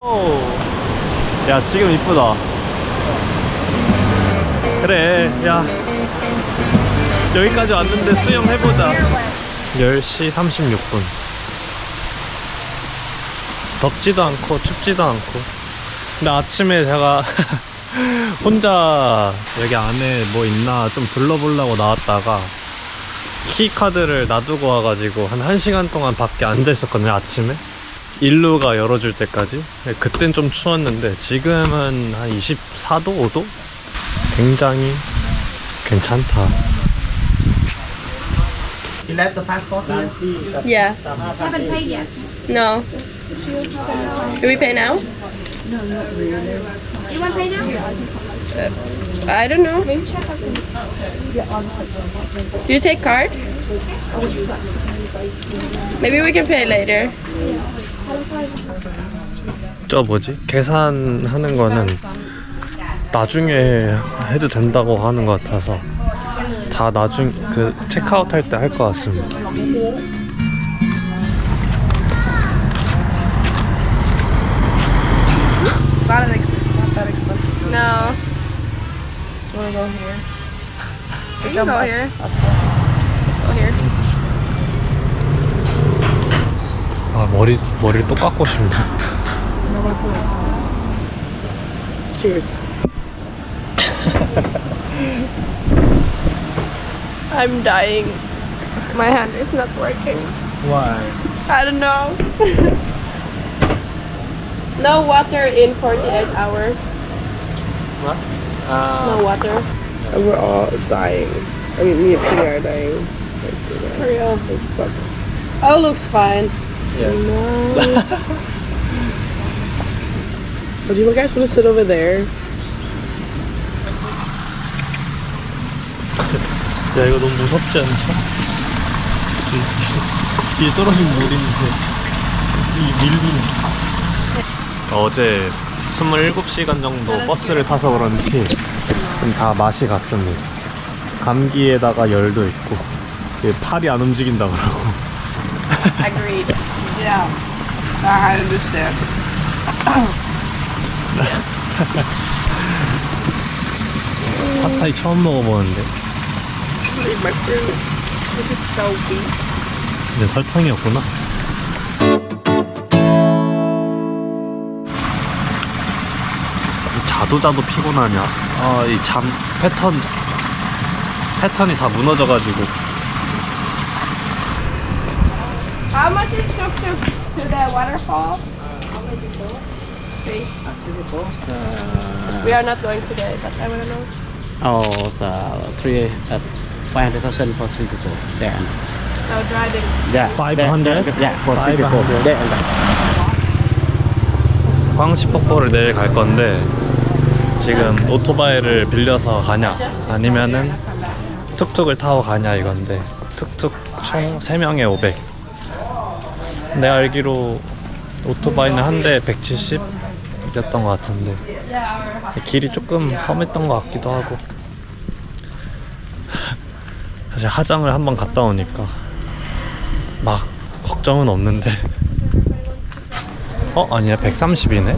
오, 야 지금 이쁘다. 그래, 야 여기까지 왔는데 수영해보자. 10시 36분. 덥지도 않고 춥지도 않고. 근데 아침에 제가 혼자 여기 안에 뭐 있나 좀 둘러보려고 나왔다가 키카드를 놔두고 와가지고 한 1시간 동안 밖에 앉아 있었거든요. 아침에 일루가 열어줄 때까지. 그땐 좀 추웠는데 지금은 한 24도? 5도? 굉장히 괜찮다. You left the passport here? Yeah. Haven't paid yet. No. Do we pay now? You want to pay now? I don't know. Do you take card? Maybe we can pay later. 저 뭐지? 계산하는 거는 나중에 해도 된다고 하는 것 같아서 다 나중 그 체크아웃 할 때 할 것 같습니다. It's not that expensive. No. Wanna go here? We can go here. Let's go here. 아 머리를 또 깎고 싶네. Cheers. I'm dying. My hand is not working. Why? I don't know. No water in 48 hours. What? No water. And we're all dying. I mean, me and Penny are dying. For real. It sucks. Oh, looks fine. Yeah. No. But do you guys want to sit over there? 야 이거 너무 무섭지 않죠? 뒤에 떨어진 물인데 이 밀리네. 어제 27시간 정도 버스를 타서 그런지 좀 다 맛이 갔습니다. 감기에다가 열도 있고 팔이 안 움직인다 그러고. Agreed. Yeah. I understand. 팟타이 처음 먹어보는데 Leave my fruit. This is so weak. 근데 설탕이었구나. 자도 피곤하냐? 아, 이 잠 패턴이 다 무너져가지고. How much is tuk-tuk to the waterfall? Okay. We are not going today, but I want to know. Oh, the 500,000 for 3 people. There. No driving. Yeah. 500? Yeah, for 3 people. 500. There and there. 광시폭포를 내일 갈 건데 지금 오토바이를 빌려서 가냐 아니면은 툭툭을 타고 가냐 이건데 툭툭 총 3명에 500. 내가 알기로 오토바이는 한 대 170이었던 것 같은데 길이 조금 험했던 것 같기도 하고. 사실 하장을 한번 갔다 오니까 막 걱정은 없는데 아니야 130이네?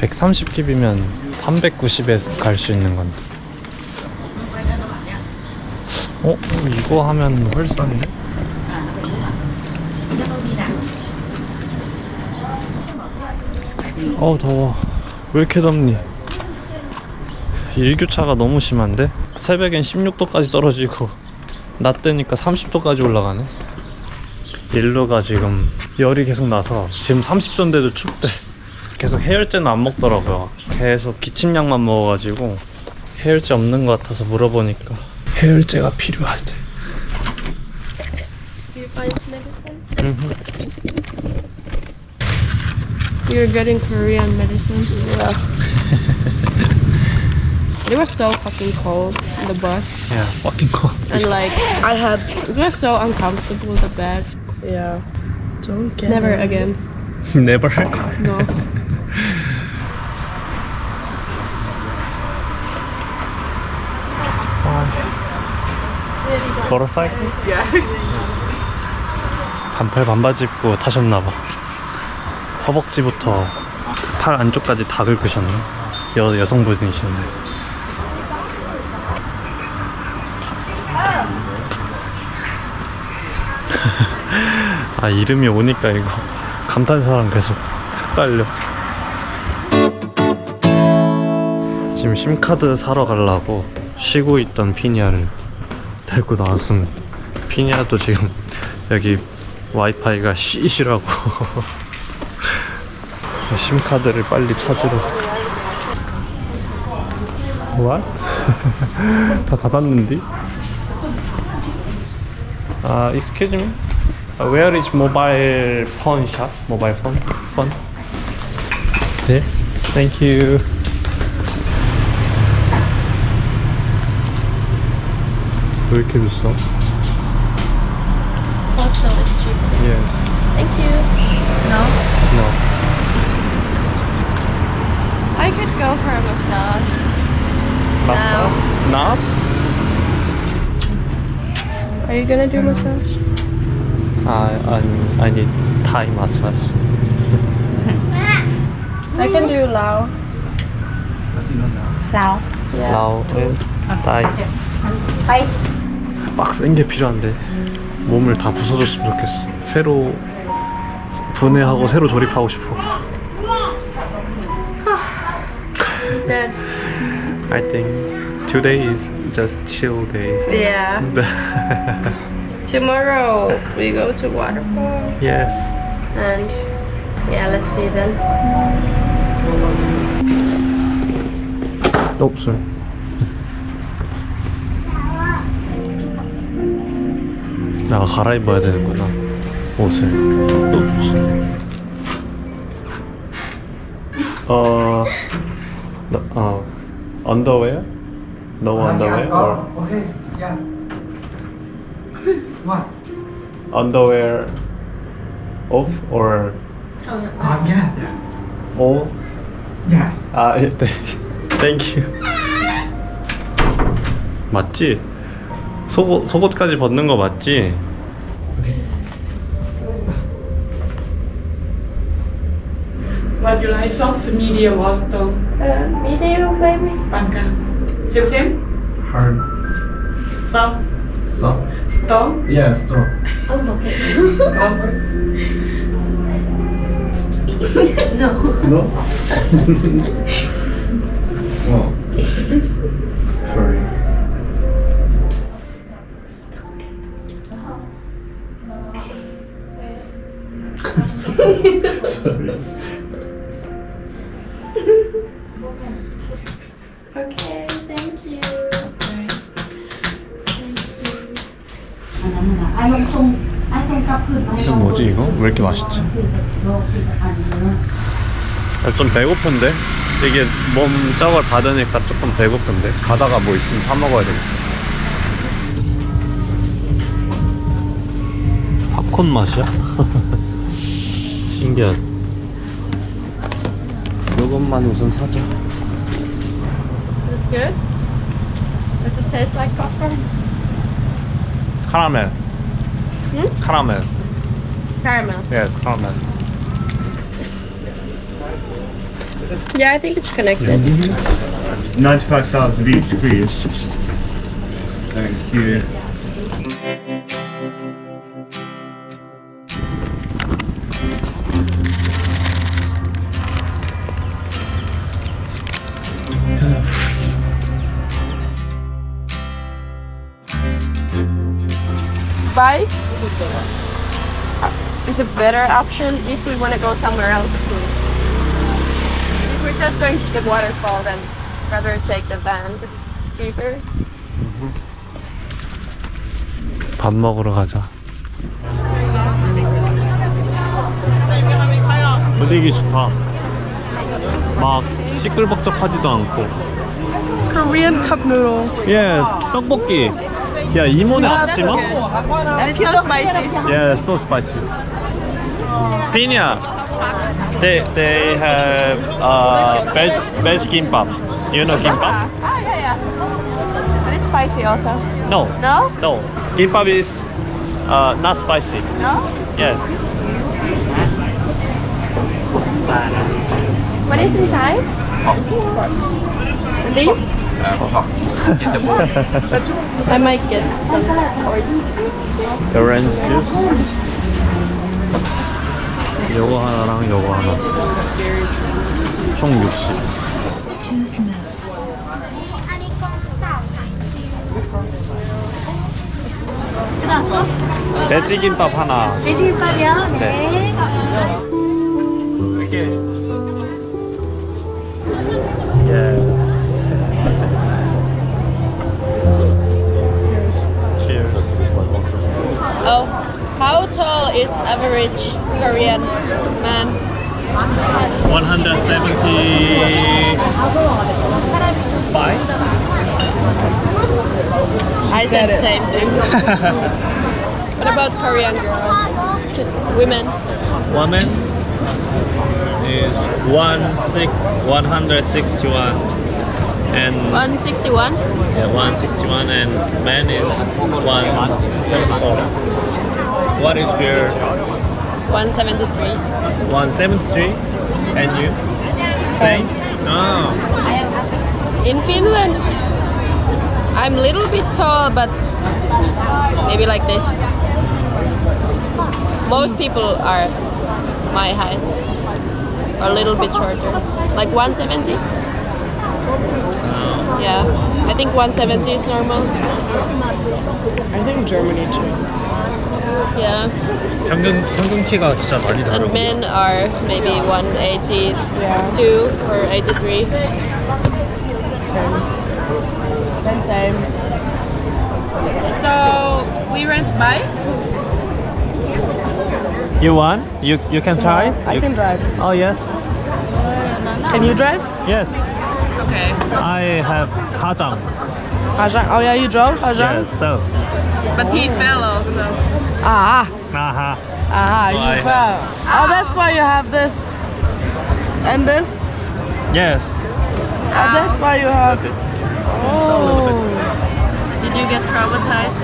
130킵이면 390에 갈 수 있는 건데 이거 하면 훨씬 더워. 왜 이렇게 덥니? 일교차가 너무 심한데? 새벽엔 16도까지 떨어지고 낮 되니까 30도까지 올라가네. 일루가 지금 열이 계속 나서 지금 30도인데도 춥대. 계속 해열제는 안 먹더라고요. 계속 기침약만 먹어가지고 해열제 없는 것 같아서 물어보니까 해열제가 필요하대. Do you find medicine? You're getting Korean medicine. Yeah. It was so fucking cold in the bus. Yeah, fucking cold. And like, It was so uncomfortable with the bag. Yeah. Don't get Never it. again. Never. No. 걸어사이클? 반팔 반바지 입고 타셨나봐. 허벅지부터 팔 안쪽까지 다 긁으셨네. 여성분이시네. 아, 이름이 오니까 이거 감탄사랑 계속 헷갈려. 지금 심카드 사러 가려고 쉬고 있던 피니아를 데리고 나왔습니다. 피니아도 지금 여기 와이파이가 쉬시라고 심카드를 빨리 찾으러. What? 다 닫았는데? Excuse me? Where is mobile phone shop? Mobile phone? Phone? 네? Thank you. 왜 이렇게 비싸? Hostel is cheaper. Yeah. Thank you. No? No. I could go for a massage. No. Not? Are you gonna do massage? I need Thai massage. I can do Lao. Lao? Yeah. Lao and Thai. 빡센 게 필요한데 몸을 다 부숴줬으면 좋겠어. 새로 분해하고 새로 조립하고 싶어. Good. I think today is just chill day. Yeah. Tomorrow we go to waterfall. Yes. And yeah, let's see then. Sorry. 나 갈아입어야 되는구나 옷을. Underwear? No underwear or Okay, yeah. What? underwear off or Yeah, yeah. all? Yes. Thank you. 맞지? 속옷까지 벗는 거 맞지? What you like sauce, medium or strong? Medium, baby. Pán cam. Siêu xem. Hard. Strong. Soft. Strong. Yeah, strong. No. No? Oh. Sorry. Sorry. Okay, thank you. 이거 뭐지 이거? 왜 이렇게 맛있지? 좀 배고픈데? 이게 몸 저걸 받으니까 조금 배고픈데? 가다가 뭐 있으면 사 먹어야 되겠다. 팝콘 맛이야? 신기하다. 이것만 우선 사자. Good? Does it taste like popcorn? 카라멜. 카라멜. Caramel. Yes, caramel. Yeah, I think it's connected. 95,000 each, please. Thank you. Bike is a better option if we want to go somewhere else. If we're just going to the waterfall, then rather take the van. It's cheaper. 밥 먹으러 가자. 분위기 좋다. 막 시끌벅적하지도 않고. Korean cup noodle. Yes, 떡볶이. 야, 이모네 앞치마? And it's so spicy. Yeah, so spicy. Pinya, they have veg kimbap. You know kimbap? Yeah. And it's spicy also. No, No? no. Kimbap is not spicy. No? Yes. What is inside? These? I might get some orange. orange juice. 요거 하나랑 요거 하나. 총 60. 돼지김밥 하나. 돼지김밥이요? 네. 이게 예. Cheers. Oh, how tall is average Korean man? 175. I said the same thing. What about Korean girls? Women? Woman is 161 and 161? yeah, 161 and man is 174. What is your 173. 173 and you? Same? Oh. In Finland, I'm a little bit tall, but maybe like this. Most people are my height, or a little bit shorter. Like 170? Yeah, I think 170 is normal. I think Germany too. Yeah, 평균 키가 진짜 많이 and 다르고. men are maybe 182 Yeah. or 83. Same. So we rent bikes. You want? You can try? I can drive. Oh yes. Can you drive? Yes. Okay. I have hajang. Hajang. Oh yeah, you drove Hajang? Yeah, so. But he fell also. Ah, Aha. aha, So I you fell. Oh, that's why you have this and this. Yes. Oh, that's why you have. Oh, Did you get traumatized?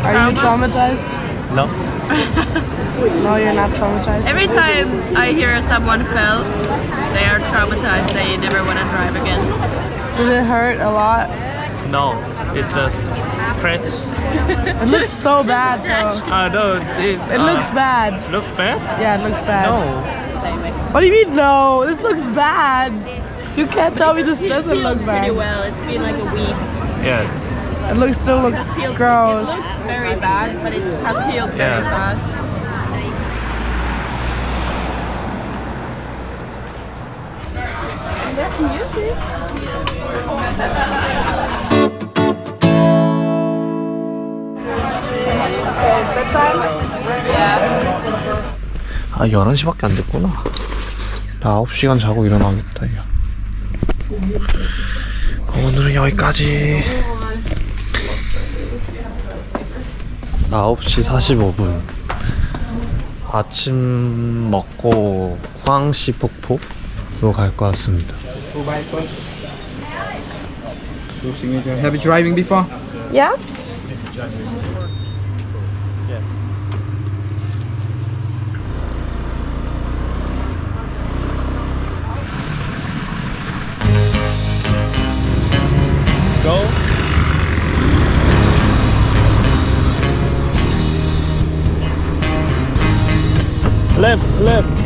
are you traumatized? No. No, you're not traumatized. Every time I hear someone fell, they are traumatized. They never want to drive again. Did it hurt a lot? No. It's a scratch. It looks so bad though. No. It looks bad. Looks bad? Yeah, it looks bad. No. What do you mean no? This looks bad. You can't tell me this doesn't look Pretty bad. well. It's been like a week. Yeah. It still looks It gross. looks very bad, but it has healed very Yeah. fast. And that's music. Yeah. 아 11시밖에 안 됐구나. 나 9시간 자고 일어나겠다 이거. 오늘은 여기까지. 9시 45분 아침 먹고 후앙시 폭포로 갈 것 같습니다. Have you driving before? Yeah? Go. Left.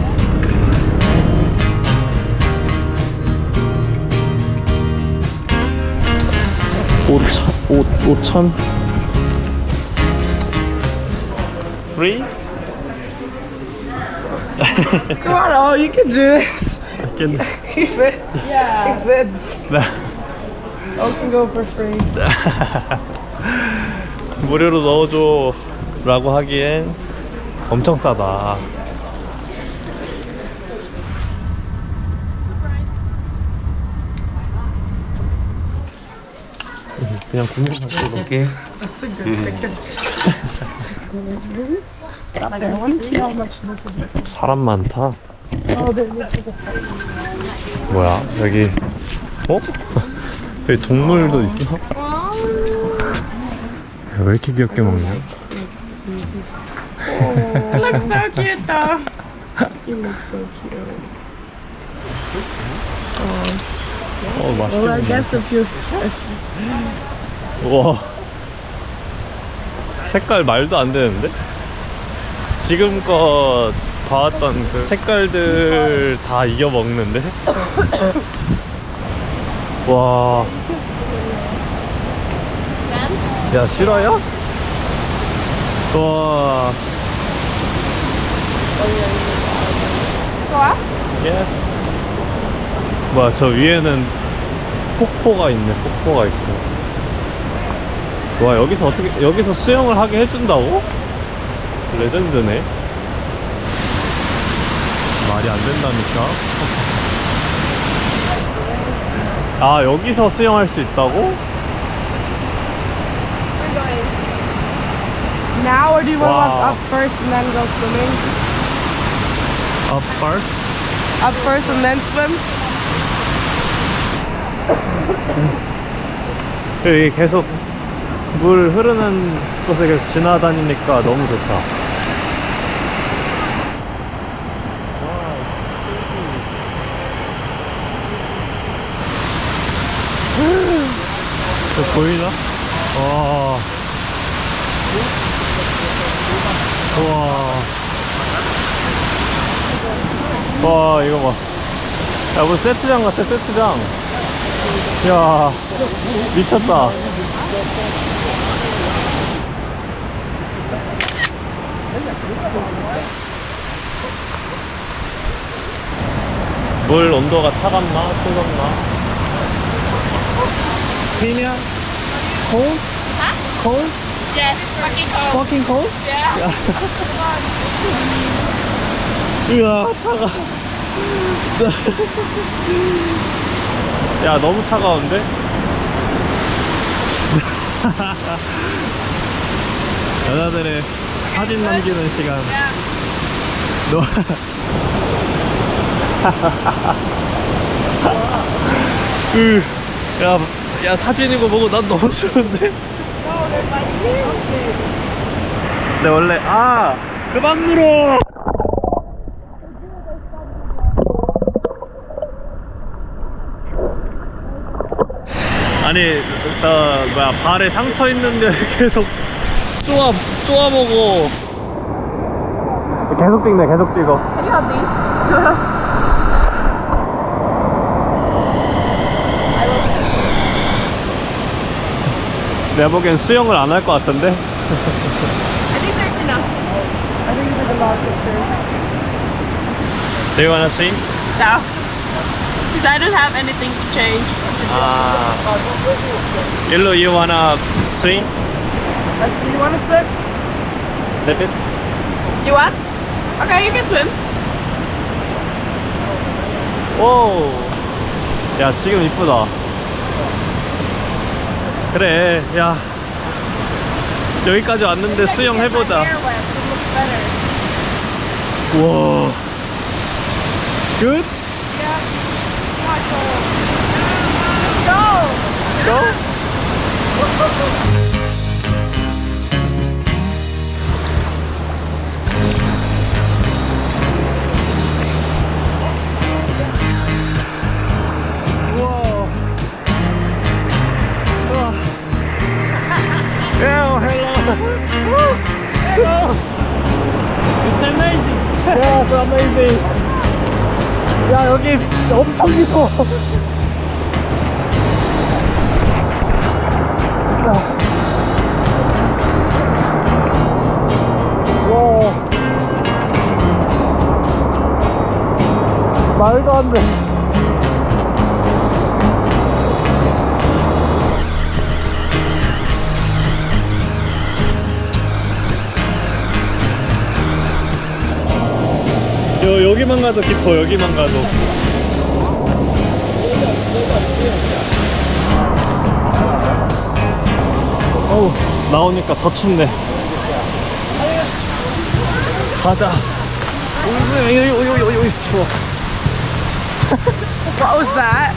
5,000 Free? Come on, oh, you can do this. Can... He fits. Yeah. He fits. Oh, can go for free. 무료로 넣어줘 라고 하기엔 엄청 싸다. 그냥 구멍만 뚫어볼게. That's a good ticket. I want to see how much this is. 사람 많다. Oh, they look like a 뭐야 여기 어? 여기 동물도 있어? 왜 이렇게 귀엽게 먹냐? It looks so cute though. You look so cute. Well, I 맛있겠네. guess if you're 우와. 색깔 말도 안 되는데? 지금껏 봐왔던 그 색깔들 다 이겨 먹는데? 와. 야, 실화야? 와. 좋아? 예. 뭐야, 저 위에는 폭포가 있네. 폭포가 있어. 와, 여기서 수영을 하게 해준다고? 레전드네. 말이 안 된다니까. 아, 여기서 수영할 수 있다고? now, or do you want to Wow. walk up first and then go swimming? Up first? Up first and then swim? 여기 계속 물 흐르는 곳에 계속 지나다니니까 너무 좋다. 저 보이나? 와. 와, 이거 봐. 야, 뭐 세트장 같아, 세트장. 야, 미쳤다. 물 온도가 차갑나? 뜨겁나? Kenya? Cold? Cold? Yes, fucking cold. Fucking cold? Yeah. 이야, 차가. 야, 너무 차가운데? 여자들의 사진 남기는 시간. 너. 야, 사진이고 뭐고 난 너무 추운데? 근데 원래, 그만 물어! 아니, 발에 상처 있는데 계속 쪼아보고. 계속 찍네, 계속 찍어. 내가 보기엔 수영을 안 할 것 같은데? I think there's enough. I think you did a lot of pictures. Do you wanna see? No. Because I don't have anything to change. Illo, you wanna swim? Do you want to swim? Dip it? You what? Okay, you can swim. 오! 야, 지금 이쁘다. 그래, 야. 여기까지 왔는데 수영 해보자. 우와. Good? Go? Hello. It's amazing. Yeah, so amazing. 야, 여기 엄청 깊어. 와. 말도 안 돼. 여기만 가도 깊어. 여기만 가도. 어우, 나오니까 더 춥네. 가자. 추워. What was that?